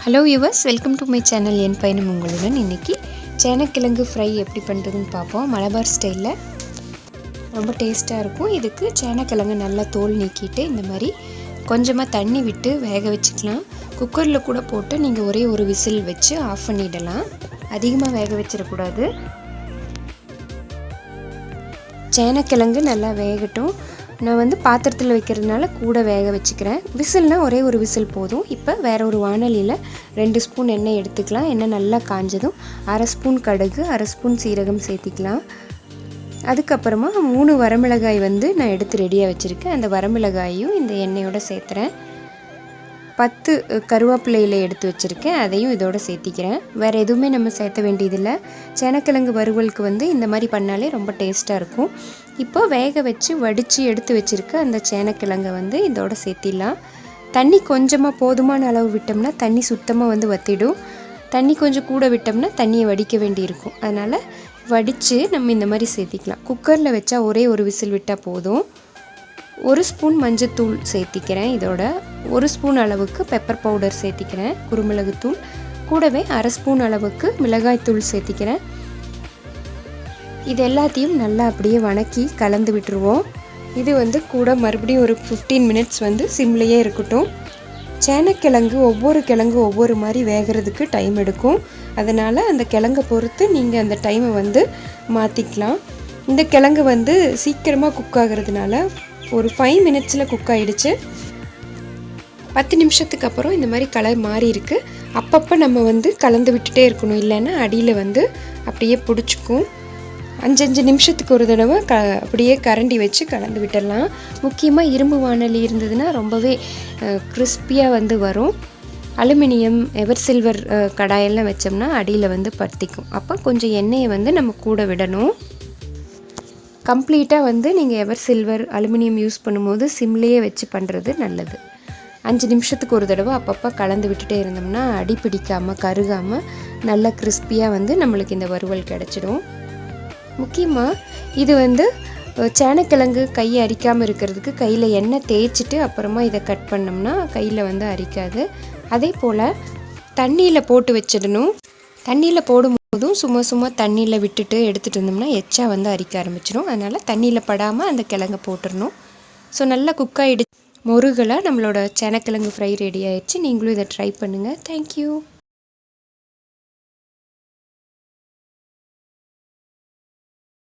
Hello viewers, welcome to my channel. என் பயணம் உங்களுடன். இன்றைக்கி சேனக்கிழங்கு ஃப்ரை எப்படி பண்ணுறதுன்னு பார்ப்போம். மலபார் ஸ்டைலில் ரொம்ப டேஸ்ட்டாக இருக்கும். இதுக்கு சேனக்கிழங்கு நல்லா தோல் நீக்கிட்டு இந்த மாதிரி கொஞ்சமாக தண்ணி விட்டு வேக வச்சுக்கலாம். குக்கரில் கூட போட்டு நீங்கள் ஒரே ஒரு விசில் வச்சு ஆஃப் பண்ணிடலாம். அதிகமாக வேக வச்சிடக்கூடாது. சேனக்கிழங்கு நல்லா வேகட்டும். நான் பாத்திரத்தில் வைக்கிறதுனால கூட வேக வச்சுக்கிறேன். விசில்னால் ஒரே ஒரு விசில் போதும். இப்போ வேறு ஒரு வானலியில் 2 ஸ்பூன் எண்ணெய் எடுத்துக்கலாம். எண்ணெய் நல்லா காஞ்சதும் 1/2 ஸ்பூன் கடுகு, 1/2 ஸ்பூன் சீரகம் சேர்த்திக்கலாம். அதுக்கப்புறமா 3 வரமிளகாய் நான் எடுத்து ரெடியாக வச்சுருக்கேன். அந்த வரமிளகாயும் இந்த எண்ணெயோடு சேர்த்துறேன். 10 கருவேப்பிலையில் எடுத்து வச்சுருக்கேன், அதையும் இதோடு சேர்த்திக்கிறேன். வேறு எதுவுமே நம்ம சேர்த்த வேண்டியதில்லை. சேனக்கிழங்கு வறுவலுக்கு இந்த மாதிரி பண்ணாலே ரொம்ப டேஸ்ட்டாக இருக்கும். இப்போ வேக வச்சு வடித்து எடுத்து வச்சுருக்க அந்த சேனக்கிழங்கை இதோட சேர்த்திடலாம். தண்ணி கொஞ்சமாக போதுமான அளவு விட்டோம்னா தண்ணி சுத்தமாக வற்றிடும். தண்ணி கொஞ்சம் கூட விட்டோம்னா தண்ணியை வடிக்க வேண்டியிருக்கும். அதனால் வடித்து நம்ம இந்த மாதிரி சேர்த்திக்கலாம். குக்கரில் வச்சா ஒரே ஒரு விசில் விட்டால் போதும். 1 ஸ்பூன் மஞ்சத்தூள் சேர்த்திக்கிறேன். இதோட 1 ஸ்பூன் அளவுக்கு பெப்பர் பவுடர் சேர்த்திக்கிறேன், குருமிளகுத்தூள். கூடவே 1/2 ஸ்பூன் அளவுக்கு மிளகாய்த்தூள் சேர்த்திக்கிறேன். இது எல்லாத்தையும் நல்லா அப்படியே வணக்கி கலந்து விட்டுருவோம். இது கூட மறுபடியும் ஒரு 15 மினிட்ஸ் சிம்லேயே இருக்கட்டும். சேனக்கிழங்கு ஒவ்வொரு மாதிரி வேகிறதுக்கு டைம் எடுக்கும். அதனால் அந்த கிழங்கை பொறுத்து நீங்கள் அந்த டைமை மாற்றிக்கலாம். இந்த கிழங்கு சீக்கிரமாக குக் ஆகிறதுனால ஒரு 5 மினிட்ஸில் குக் ஆகிடுச்சு. 10 நிமிஷத்துக்கு அப்புறம் இந்த மாதிரி கலர் மாறி இருக்குது. அப்பப்போ நம்ம கலந்து விட்டுட்டே இருக்கணும், இல்லைன்னா அடியில் அப்படியே பிடிச்சிக்கும். 5 நிமிஷத்துக்கு ஒரு தடவை அப்படியே கரண்டி வச்சு கலந்து விட்டுடலாம். முக்கியமாக இரும்பு வானலி இருந்ததுன்னா ரொம்பவே கிறிஸ்பியாக வரும். அலுமினியம், எவர் சில்வர் கடாயெல்லாம் வச்சோம்னா அடியில் பற்றிக்கும். அப்போ கொஞ்சம் எண்ணெயை நம்ம கூட விடணும். கம்ப்ளீட்டாக நீங்கள் எவர் சில்வர், அலுமினியம் யூஸ் பண்ணும்போது சிம்லேயே வச்சு பண்ணுறது நல்லது. 5 நிமிஷத்துக்கு ஒரு தடவை அப்பப்போ கலந்து விட்டுட்டே இருந்தோம்னா அடி பிடிக்காமல் கருகாமல் நல்லா கிறிஸ்பியாக நம்மளுக்கு இந்த வறுவல் கிடச்சிடும். முக்கியமாக இது சேனக்கிழங்கு கையை அரிக்காமல் இருக்கிறதுக்கு கையில் எண்ணெய் தேய்ச்சிட்டு அப்புறமா இதை கட் பண்ணோம்னா கையில் அரிக்காது. அதே போல் தண்ணியில் போட்டு வச்சிடணும். தண்ணியில் போடும்போதும் சும்மா தண்ணியில் விட்டுட்டு எடுத்துகிட்டு இருந்தோம்னா எச்சா அரிக்க ஆரம்பிச்சிடும். அதனால் தண்ணியில் படாமல் அந்த கிழங்கை போட்டுடணும். ஸோ நல்லா குக் ஆகிடுச்சு. முருகலாக நம்மளோட சேனக்கிழங்கு ஃப்ரை ரெடி ஆயிடுச்சு. நீங்களும் இதை ட்ரை பண்ணுங்கள். தேங்க்யூ.